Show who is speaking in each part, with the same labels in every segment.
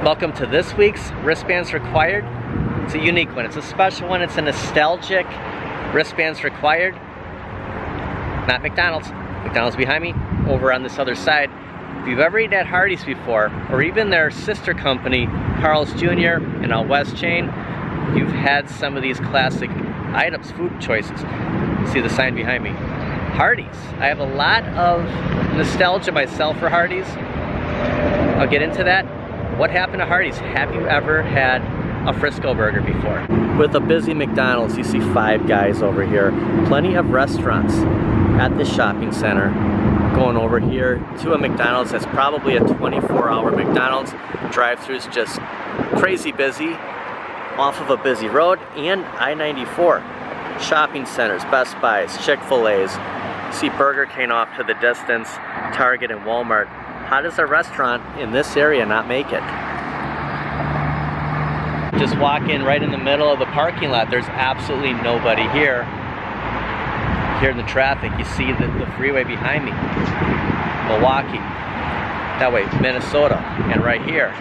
Speaker 1: Welcome to this week's Wristbands Required. It's a unique one. It's a special one. It's a nostalgic Wristbands Required. Not McDonald's. McDonald's behind me, over on this other side. If you've ever eaten at Hardee's before, or even their sister company, Carl's Jr. and out west chain, you've had some of these classic items, food choices. See the sign behind me. Hardee's. I have a lot of nostalgia myself for Hardee's. I'll get into that. What happened to Hardee's? Have you ever had a Frisco burger before? With a busy McDonald's, you see Five Guys over here. Plenty of restaurants at this shopping center. Going over here to a McDonald's that's probably a 24-hour McDonald's. Drive-thru's just crazy busy off of a busy road, and I-94. Shopping centers, Best Buys, Chick-fil-A's. See Burger King off to the distance, Target and Walmart. How does a restaurant in this area not make it? Just walk in right in the middle of the parking lot. There's absolutely nobody here. Here in the traffic, you see the freeway behind me. Milwaukee, that way, Minnesota. And right here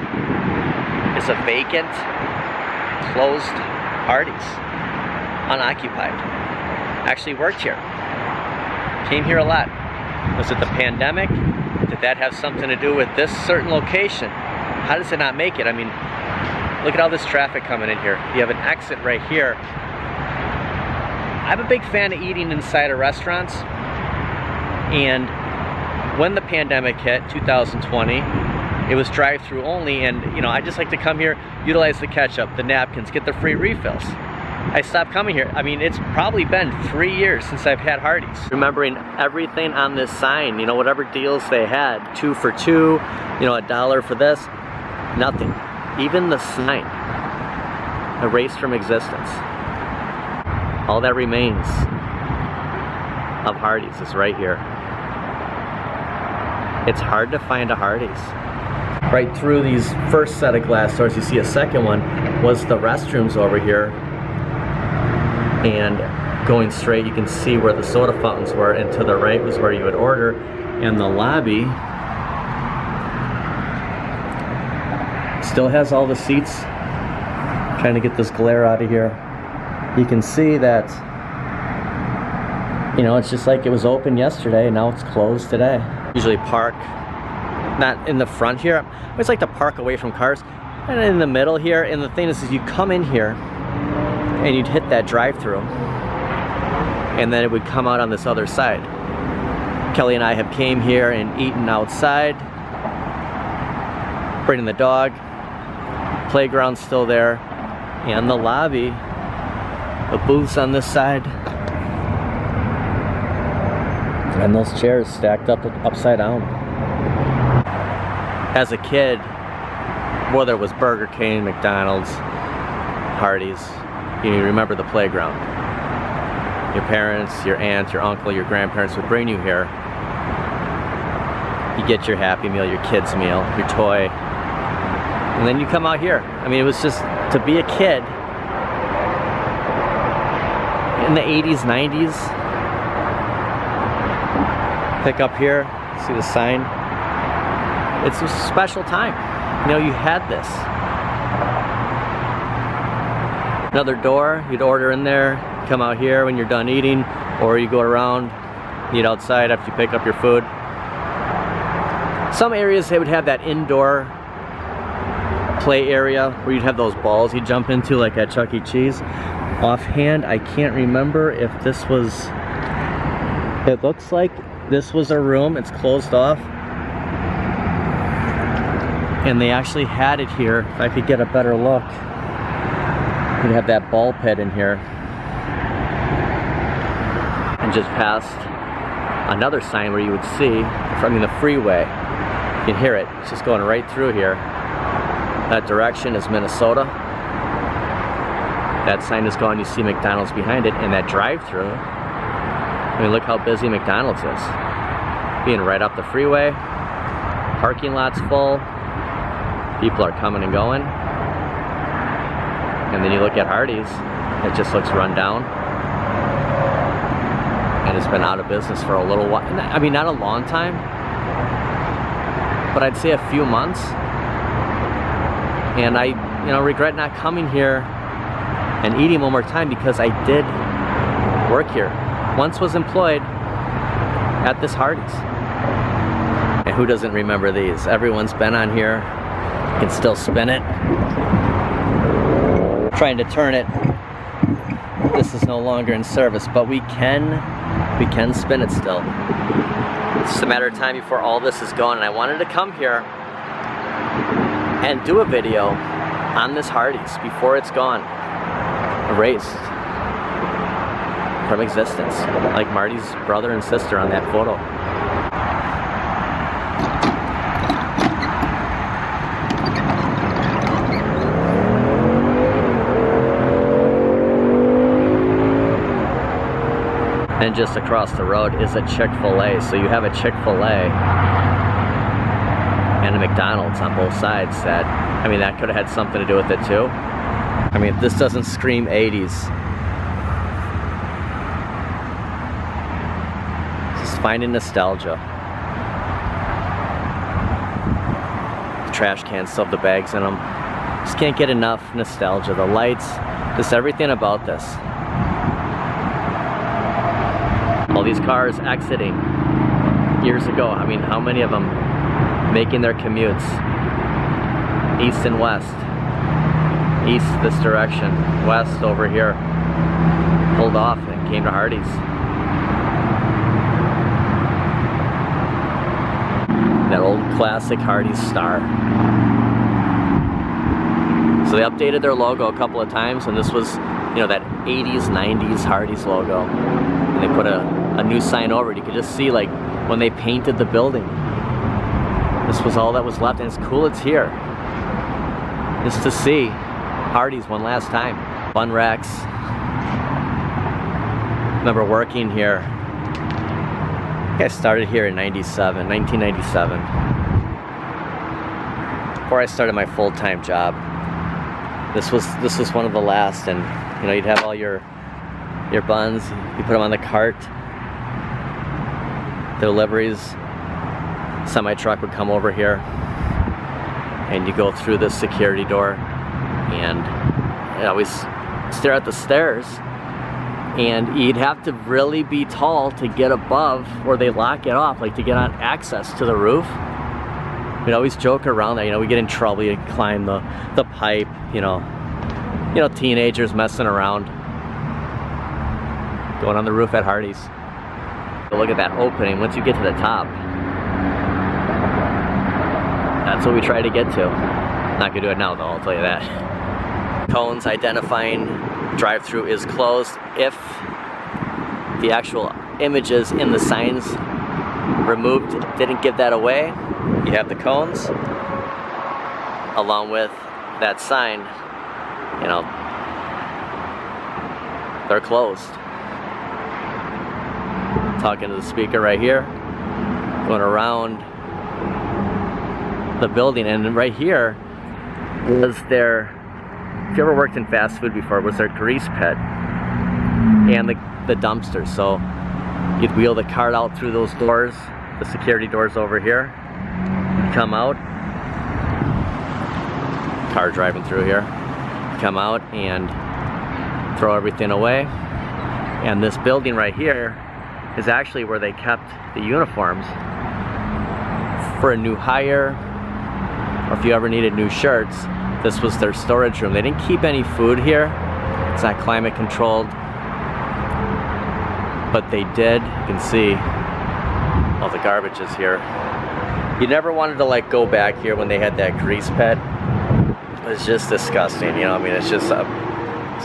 Speaker 1: is a vacant, closed Hardee's, unoccupied. Actually worked here. Came here a lot. Was it the pandemic? Did that have something to do with this certain location? How does it not make it? I mean, look at all this traffic coming in here. You have an exit right here. I'm a big fan of eating inside of restaurants. And when the pandemic hit, 2020, it was drive-through only. And, you know, I just like to come here, utilize the ketchup, the napkins, get the free refills. I stopped coming here. I mean, it's probably been 3 years since I've had Hardee's. Remembering everything on this sign, you know, whatever deals they had, 2 for $2, you know, $1 for this, nothing. Even the sign, erased from existence. All that remains of Hardee's is right here. It's hard to find a Hardee's. Right through these first set of glass doors, you see a second one, was the restrooms over here. And going straight, you can see where the soda fountains were, and to the right was where you would order. And the lobby still has all the seats. Trying to get this glare out of here. You can see that, you know, it's just like it was open yesterday and now it's closed today. Usually park, not in the front here. I always like to park away from cars. And in the middle here, and the thing is you come in here and you'd hit that drive-through, and then it would come out on this other side. Kelly and I have came here and eaten outside, bringing the dog. Playground's still there, and the lobby, the booths on this side, and those chairs stacked up upside down. As a kid, whether it was Burger King, McDonald's, Hardee's, you remember the playground. Your parents, your aunt, your uncle, your grandparents would bring you here. You get your Happy Meal, your kids' meal, your toy, and then you come out here. I mean, it was just, to be a kid in the 80s, 90s, pick up here, see the sign. It's a special time. You know, you had this. Another door, you'd order in there, come out here when you're done eating, or you go around, eat outside after you pick up your food. Some areas they would have that indoor play area where you'd have those balls you jump into, like at Chuck E. Cheese. Offhand, I can't remember if this was, it looks like this was a room, it's closed off. And they actually had it here, if I could get a better look. You'd have that ball pit in here. And just past another sign where you would see, from the freeway, you can hear it, it's just going right through here. That direction is Minnesota. That sign is gone, you see McDonald's behind it, and that drive-through, I mean, look how busy McDonald's is. Being right up the freeway, parking lot's full, people are coming and going. And then you look at Hardee's, it just looks run down. And it's been out of business for a little while. I mean, not a long time, but I'd say a few months. And I, regret not coming here and eating one more time, because I did work here. Once was employed at this Hardee's. And who doesn't remember these? Everyone's been on here. You can still spin it. Trying to turn it. This is no longer in service, but we can spin it still. It's just a matter of time before all this is gone, and I wanted to come here and do a video on this Hardee's before it's gone, erased from existence, like Marty's brother and sister on that photo. And just across the road is a Chick-fil-A. So you have a Chick-fil-A and a McDonald's on both sides. That, I mean, that could have had something to do with it too. I mean, this doesn't scream 80s. Just finding nostalgia. The trash cans still have the bags in them. Just can't get enough nostalgia. The lights, just everything about this. All these cars exiting years ago. I mean, how many of them making their commutes east and west? East this direction, west over here. Pulled off and came to Hardee's. That old classic Hardee's star. So they updated their logo a couple of times, and this was, that 80s, 90s Hardee's logo. And they put a new sign over it. You could just see, like, when they painted the building. This was all that was left, and it's cool it's here. Just to see Hardee's one last time. Bun racks. Remember working here. I think I started here in 1997. Before I started my full-time job. This was one of the last, and you'd have all your buns, you put them on the cart. The deliveries, semi-truck would come over here, and you go through this security door, and you always stare at the stairs, and you'd have to really be tall to get above where they lock it off, like to get on access to the roof. We'd always joke around that, we get in trouble, you climb the pipe, teenagers messing around. Going on the roof at Hardee's. But look at that opening once you get to the top. That's what we try to get to. Not gonna do it now though, I'll tell you that. Cones identifying drive-through is closed. If the actual images in the signs removed didn't give that away, you have the cones along with that sign, they're closed. Talking to the speaker right here, going around the building, and right here was their, if you ever worked in fast food before, was their grease pit and the dumpster. So you'd wheel the cart out through those doors, the security doors over here, come out, car driving through here, come out and throw everything away. And this building right here is actually where they kept the uniforms for a new hire, or if you ever needed new shirts. This was their storage room. They didn't keep any food here. It's not climate controlled, but they did. You can see all the garbage is here. You never wanted to go back here when they had that grease pit. It's just disgusting, I mean, it's just some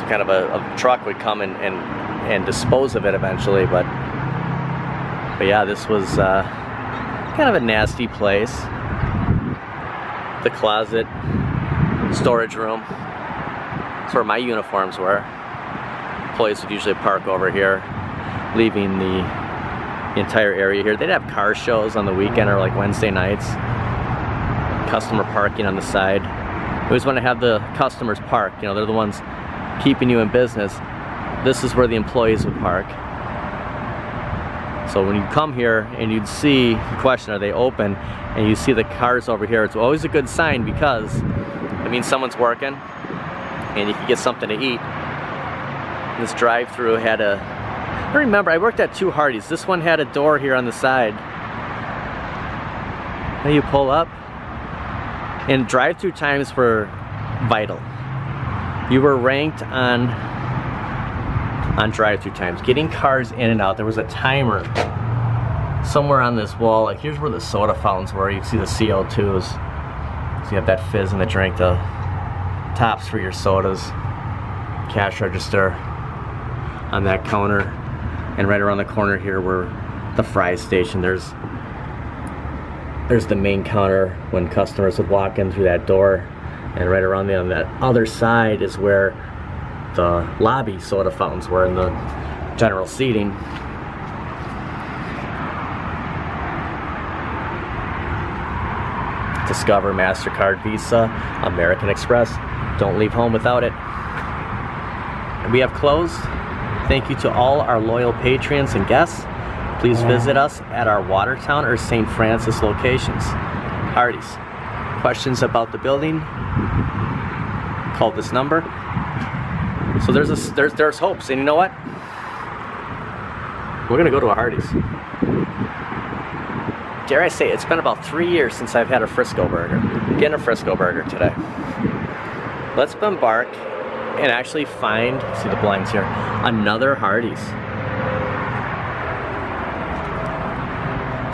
Speaker 1: kind of a truck would come and dispose of it eventually, but yeah, this was kind of a nasty place. The closet, storage room, that's where my uniforms were. Employees would usually park over here, leaving the entire area here. They'd have car shows on the weekend or like Wednesday nights. Customer parking on the side. We always want to have the customers park. They're the ones keeping you in business. This is where the employees would park. So when you come here and you'd see, the question, are they open? And you see the cars over here, it's always a good sign, because That means someone's working and you can get something to eat. This drive-through had a, I remember I worked at 2 Hardees. This one had a door here on the side. Now you pull up, and drive-through times were vital. You were ranked on drive-through times, getting cars in and out. There was a timer somewhere on this wall. Like, here's where the soda fountains were. You can see the CO2s. So you have that fizz in the drink, the tops for your sodas, cash register on that counter, and right around the corner here were the fry station. There's the main counter when customers would walk in through that door, and right around on that other side is where the lobby soda fountains were in the general seating. Discover, MasterCard, Visa, American Express. Don't leave home without it. And we have closed. Thank you to all our loyal patrons and guests. Please visit us at our Watertown or St. Francis locations. Hardee's. Questions about the building? Call this number. So there's hopes, and you know what? We're gonna go to a Hardee's. Dare I say, it's been about 3 years since I've had a Frisco burger. I'm getting a Frisco burger today. Let's embark and actually find, see the blinds here, another Hardee's.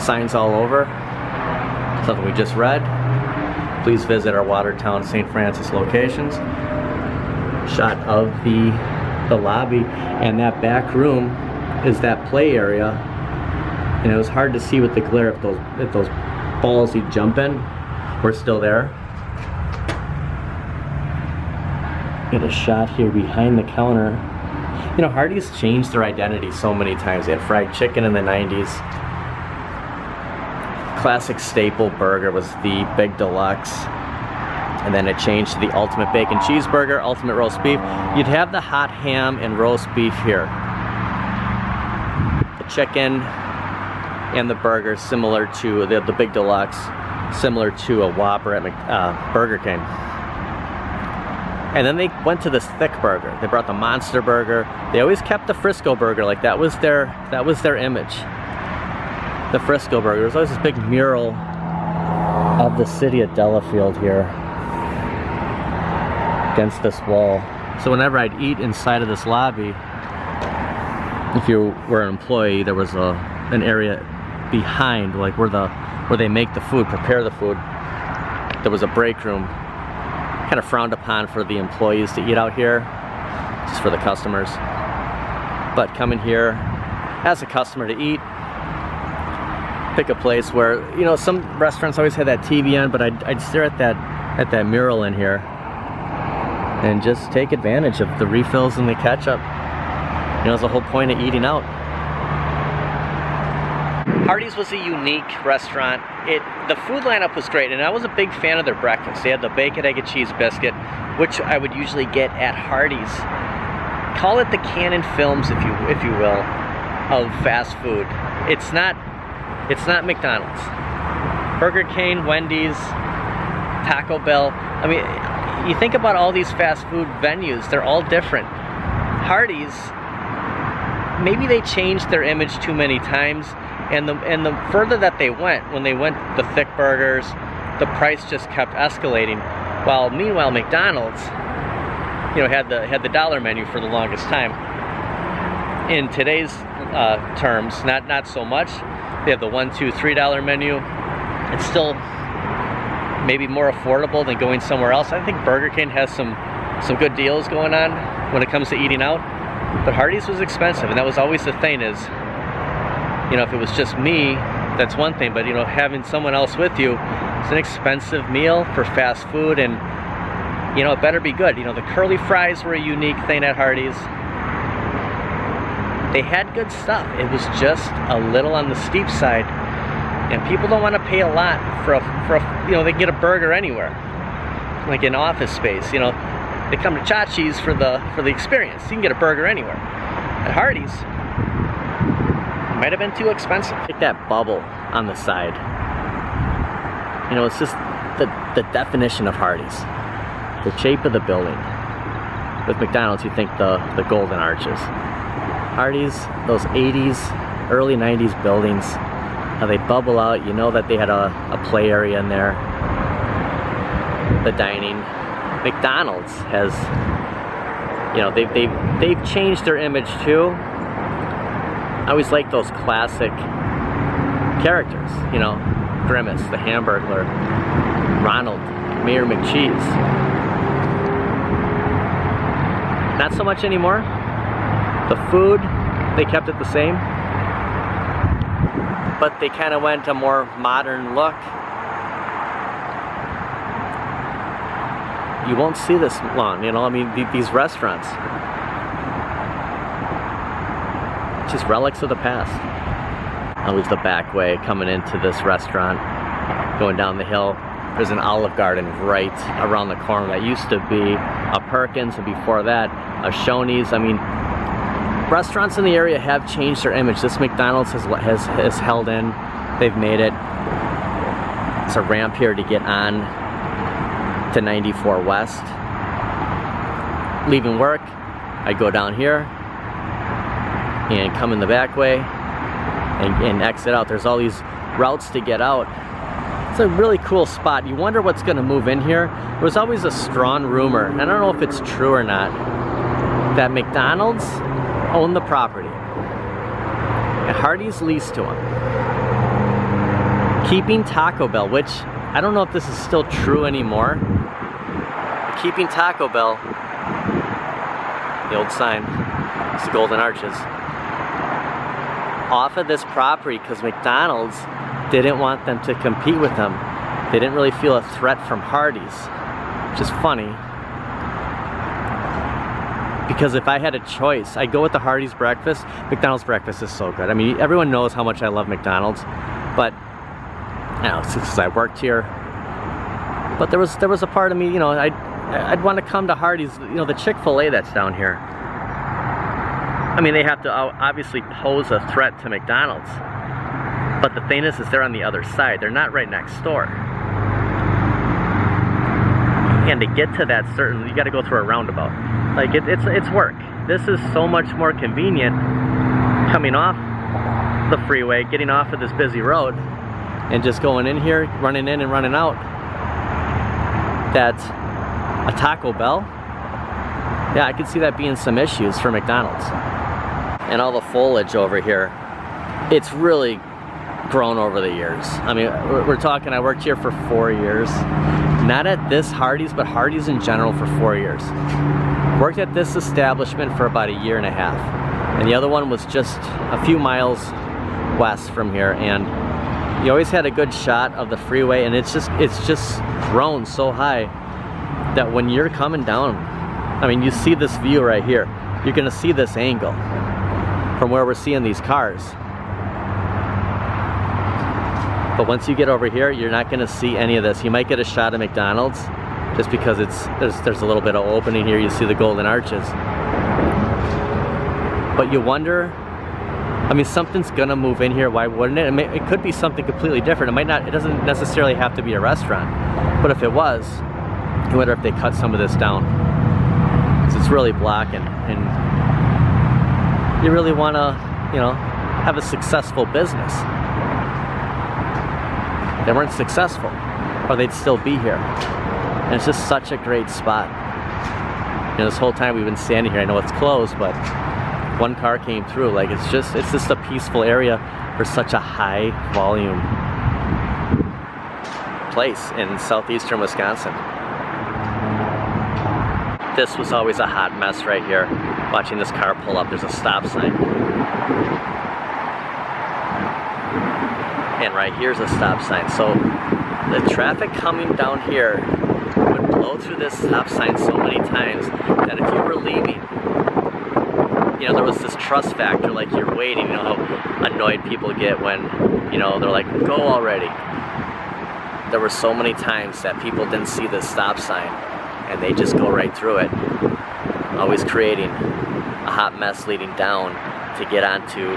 Speaker 1: Signs all over, something we just read. Please visit our Watertown, St. Francis locations. Shot of the lobby, and that back room is that play area, and it was hard to see with the glare if those balls you jump in were still there. Get a shot here behind the counter. You know, Hardee's changed their identity so many times. They had fried chicken in the 90s. Classic staple burger was the Big Deluxe. And then it changed to the Ultimate Bacon Cheeseburger, Ultimate Roast Beef. You'd have the hot ham and roast beef here. The chicken and the burger similar to the Big Deluxe, similar to a Whopper at Burger King. And then they went to this thick burger. They brought the Monster Burger. They always kept the Frisco Burger, like that was their image. The Frisco Burger. There's always this big mural of the city of Delafield here against this wall. So whenever I'd eat inside of this lobby, if you were an employee, there was an area behind, like where they make the food, prepare the food. There was a break room. Kind of frowned upon for the employees to eat out here, just for the customers. But coming here as a customer to eat, pick a place where, you know, some restaurants always had that TV on, but I'd stare at that mural in here and just take advantage of the refills and the ketchup. You know, it's the whole point of eating out. Hardee's was a unique restaurant. The food lineup was great, and I was a big fan of their breakfast. They had the bacon, egg, and cheese biscuit, which I would usually get at Hardee's. Call it the Canon Films, if you will, of fast food. It's not McDonald's. Burger King, Wendy's, Taco Bell. I mean, you think about all these fast food venues, they're all different. Hardee's, maybe they changed their image too many times, and the further that they went, when they went the thick burgers, the price just kept escalating. While meanwhile McDonald's, you know, had the dollar menu for the longest time. In today's terms, not so much. They have the $1, $2, $3 menu. It's still maybe more affordable than going somewhere else. I think Burger King has some good deals going on when it comes to eating out. But Hardee's was expensive, and that was always the thing is, you know, if it was just me, that's one thing, but you know, having someone else with you, it's an expensive meal for fast food, and you know, it better be good. You know, the curly fries were a unique thing at Hardee's. They had good stuff. It was just a little on the steep side, and people don't want to pay a lot for a you know, they can get a burger anywhere, like in office space. You know, they come to Chachi's for the experience. You can get a burger anywhere. At Hardee's, it might have been too expensive. Like that bubble on the side. You know, it's just the definition of Hardee's. the shape of the building. With McDonald's, you think the golden arches. Hardee's, those 80s, early 90s buildings, how they bubble out. You know that they had a play area in there. The dining. McDonald's has, you know, they've changed their image too. I always like those classic characters, you know, Grimace, the Hamburglar, Ronald, Mayor McCheese. Not so much anymore. The food, they kept it the same, but they kind of went a more modern look. You won't see this long, you know, I mean, these restaurants, just relics of the past. Always the back way coming into this restaurant, going down the hill. There's an Olive Garden right around the corner. That used to be a Perkins, and before that, a Shoney's. I mean, restaurants in the area have changed their image. This McDonald's has held in. They've made it. It's a ramp here to get on to 94 West. Leaving work, I go down here and come in the back way and exit out. There's all these routes to get out. It's a really cool spot. You wonder what's going to move in here. There was always a strong rumor, and I don't know if it's true or not, that McDonald's owned the property and Hardee's leased to them, keeping Taco Bell, which I don't know if this is still true anymore. Keeping Taco Bell, the old sign, it's the golden arches, off of this property because McDonald's didn't want them to compete with them. They didn't really feel a threat from Hardee's, which is funny. Because if I had a choice, I'd go with the Hardee's breakfast. McDonald's breakfast is so good. I mean, everyone knows how much I love McDonald's, but you know, since I worked here. But there was a part of me, you know, I'd want to come to Hardee's, you know, the Chick-fil-A that's down here. I mean, they have to obviously pose a threat to McDonald's. But the thing is they're on the other side. They're not right next door. And to get to that certain, you got to go through a roundabout. Like it's work. This is so much more convenient coming off the freeway, getting off of this busy road, and just going in here, running in and running out. That a Taco Bell, yeah, I could see that being some issues for McDonald's. And all the foliage over here, it's really grown over the years. I mean, we're talking, I worked here for 4 years. Not at this Hardee's, but Hardee's in general for 4 years. Worked at this establishment for about 1.5 years. And the other one was just a few miles west from here. And you always had a good shot of the freeway, and it's just grown so high that when you're coming down, I mean, you see this view right here. You're gonna see this angle from where we're seeing these cars. But once you get over here, you're not gonna see any of this. You might get a shot of McDonald's just because there's a little bit of opening here. You see the golden arches. But you wonder, I mean, something's gonna move in here. Why wouldn't it? It could be something completely different. It might not. It doesn't necessarily have to be a restaurant. But if it was, I wonder if they cut some of this down, because it's really blocking. And you really want to, you know, have a successful business. They weren't successful, or they'd still be here. And it's just such a great spot. You know, this whole time we've been standing here. I know it's closed, but one car came through. Like, it's just a peaceful area for such a high volume place in southeastern Wisconsin. This was always a hot mess right here. Watching this car pull up, there's a stop sign. And right here's a stop sign. So the traffic coming down here would blow through this stop sign so many times that if you were leaving, you know, there was this trust factor, like you're waiting. You know how annoyed people get when, you know, they're like, go already. There were so many times that people didn't see this stop sign and they just go right through it, always creating a hot mess leading down to get onto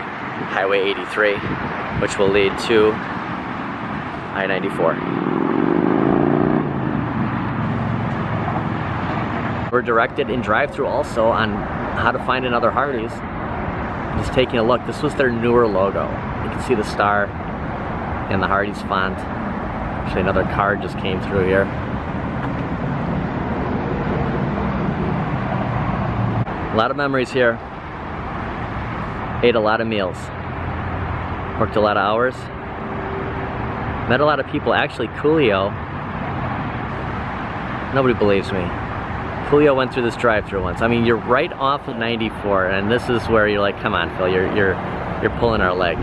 Speaker 1: Highway 83, which will lead to I-94. We're directed in drive-thru also on how to find another Hardee's. Just taking a look, this was their newer logo. You can see the star and the Hardee's font. Actually, another car just came through here. A lot of memories here. Ate a lot of meals. Worked a lot of hours. Met a lot of people. Actually, Coolio, nobody believes me. Coolio went through this drive-thru once. I mean, you're right off of 94, and this is where you're like, come on, Phil, you're pulling our leg.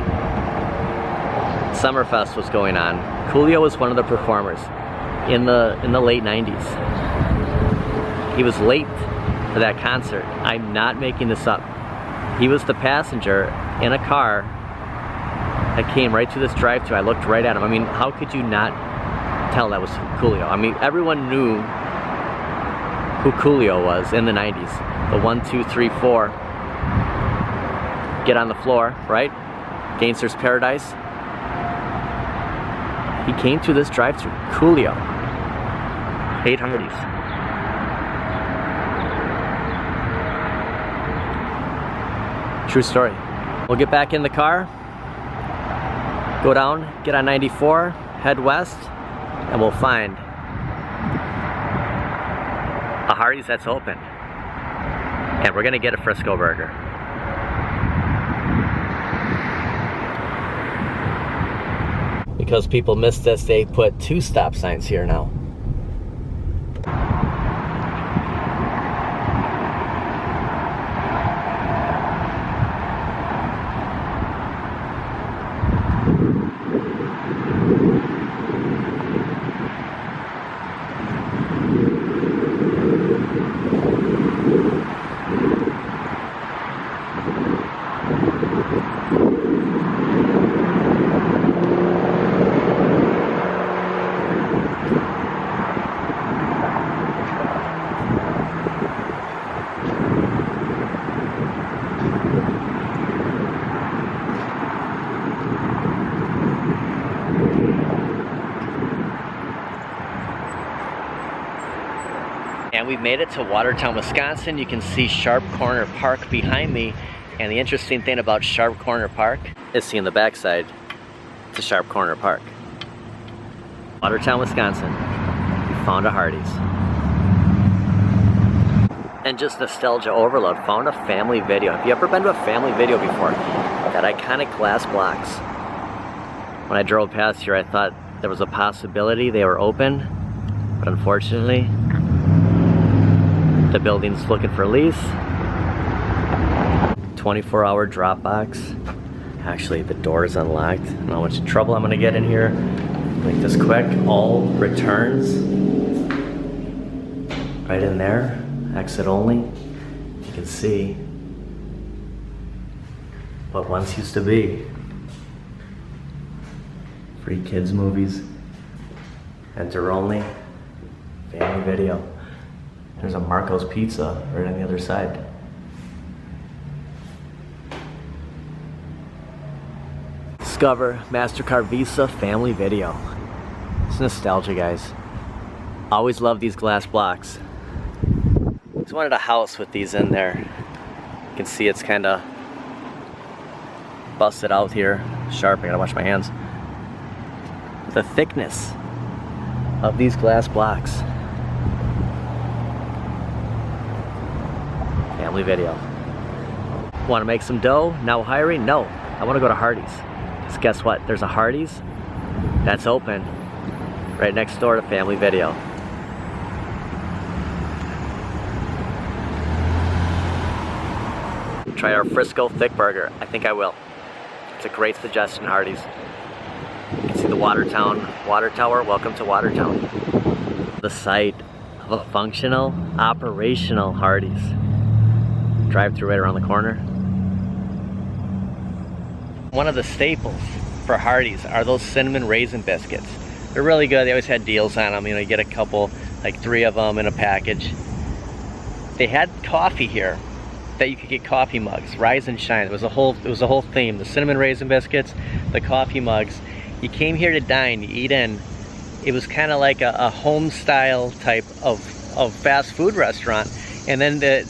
Speaker 1: Summerfest was going on. Coolio was one of the performers in the late 90s. He was late for that concert. I'm not making this up. He was the passenger in a car that came right through this drive-thru. I looked right at him. I mean, how could you not tell that was Coolio? I mean, everyone knew who Coolio was in the 90s. The 1, 2, 3, 4. Get on the floor, right? Gangster's Paradise. He came through this drive-thru. Coolio. 8 Hardee's. True story. We'll get back in the car, go down, get on 94, head west, and we'll find a Hardee's that's open. And we're gonna get a Frisco burger. Because people missed this, they put 2 stop signs here now. And we've made it to Watertown, Wisconsin. You can see Sharp Corner Park behind me. And the interesting thing about Sharp Corner Park is seeing the backside to Sharp Corner Park. Watertown, Wisconsin. We found a Hardee's. And just nostalgia overload, found a family video. Have you ever been to a family video before? That iconic glass blocks. When I drove past here, I thought there was a possibility they were open, but unfortunately, the building's looking for lease. 24-hour drop box. Actually, the door is unlocked. I don't know how much trouble I'm gonna get in here. Make this quick. All returns. Right in there. Exit only. You can see what once used to be. Free kids movies. Enter only. Family video. There's a Marco's Pizza right on the other side. Discover MasterCard Visa Family Video. It's nostalgia, guys. Always love these glass blocks. Just wanted a house with these in there. You can see it's kind of busted out here. Sharp, I gotta wash my hands. The thickness of these glass blocks. Family video. Want to make some dough? Now hiring? No. I want to go to Hardee's. Because guess what? There's a Hardee's that's open right next door to Family Video. Try our Frisco thick burger. I think I will. It's a great suggestion, Hardee's. You can see the Watertown Water Tower. Welcome to Watertown. The site of a functional, operational Hardee's. Drive-thru right around the corner. One of the staples for Hardee's are those cinnamon raisin biscuits. They're really good. They always had deals on them. You know, you get a couple, like 3 of them in a package. They had coffee here that you could get coffee mugs. Rise and shine. It was a whole theme. The cinnamon raisin biscuits, the coffee mugs. You came here to dine, you eat in. It was kind of like a home style type of of fast food restaurant. And then the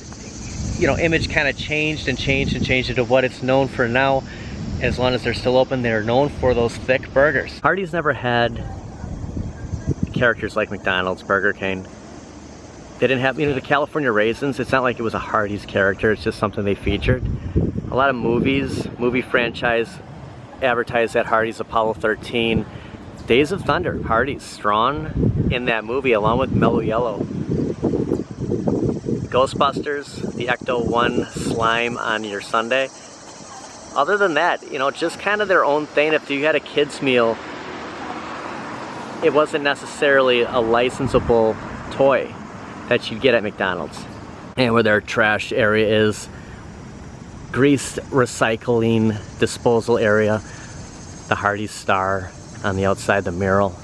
Speaker 1: image kind of changed and changed and changed into what it's known for now. As long as they're still open, they're known for those thick burgers. Hardee's never had characters like McDonald's, Burger King. They didn't have, the California Raisins. It's not like it was a Hardee's character. It's just something they featured. A lot of movie franchise advertised at Hardee's. Apollo 13, Days of Thunder, Hardee's, strong in that movie along with Mellow Yellow. Ghostbusters, the Ecto-1 slime on your sundae. Other than that, just kind of their own thing. If you had a kid's meal, it wasn't necessarily a licensable toy that you'd get at McDonald's. And where their trash area is, grease recycling disposal area, the Hardee's star on the outside, the mural.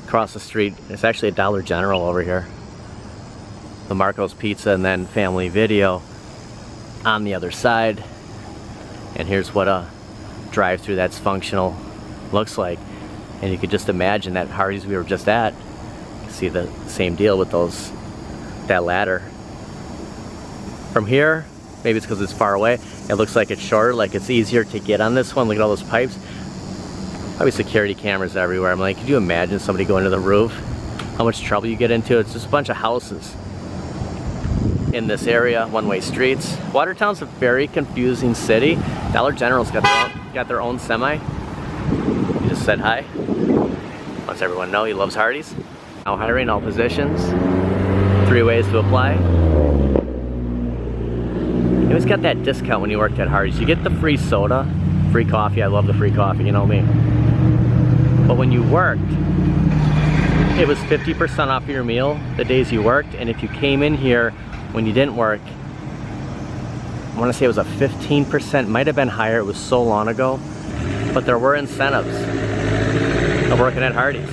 Speaker 1: Across the street, it's actually a Dollar General over here. The Marco's Pizza and then Family Video on the other side. And here's what a drive-through that's functional looks like. And you could just imagine that Hardee's we were just at. You see the same deal with that ladder. From here, maybe it's because it's far away, it looks like it's shorter, like it's easier to get on this one. Look at all those pipes. Probably security cameras everywhere. I'm like, could you imagine somebody going to the roof? How much trouble you get into? It's just a bunch of houses in this area, one-way streets. Watertown's a very confusing city. Dollar General's got their own semi. He just said hi. Lets everyone know he loves Hardee's. Now hiring all positions. 3 ways to apply. You always got that discount when you worked at Hardee's. You get the free soda, free coffee. I love the free coffee, you know me. But when you worked, it was 50% off your meal the days you worked. And if you came in here when you didn't work, I want to say it was a 15%, might have been higher, it was so long ago, but there were incentives of working at Hardee's.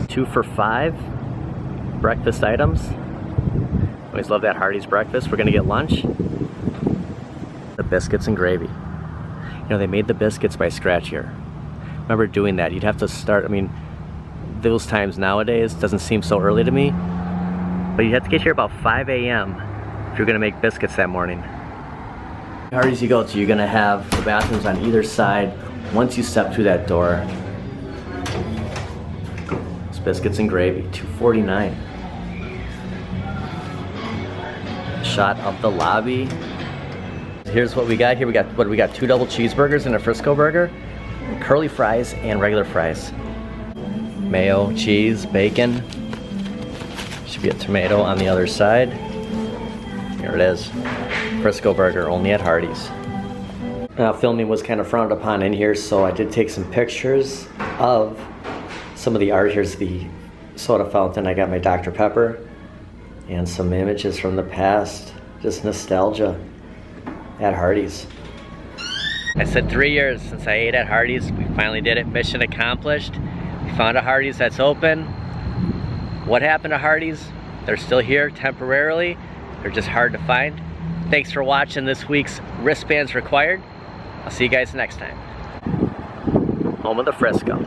Speaker 1: 2 for $5 breakfast items. Always love that Hardee's breakfast. We're gonna get lunch. The biscuits and gravy. They made the biscuits by scratch here. Remember doing that. You'd have to start, those times nowadays doesn't seem so early to me. But you have to get here about 5 a.m. if you're gonna make biscuits that morning. Hardee's you go to, you're gonna have the bathrooms on either side. Once you step through that door, it's biscuits and gravy, $2.49. Shot of the lobby. Here's what we got here. We got 2 double cheeseburgers and a Frisco burger, curly fries and regular fries. Mayo, cheese, bacon. Should be a tomato on the other side. Here it is. Frisco burger, only at Hardee's. Filming was kind of frowned upon in here, so I did take some pictures of some of the art. Here's the soda fountain. I got my Dr. Pepper and some images from the past. Just nostalgia at Hardee's. I said 3 years since I ate at Hardee's. We finally did it. Mission accomplished. We found a Hardee's that's open. What happened to Hardee's? They're still here temporarily. They're just hard to find. Thanks for watching this week's Wristbands Required. I'll see you guys next time. Home of the Frisco.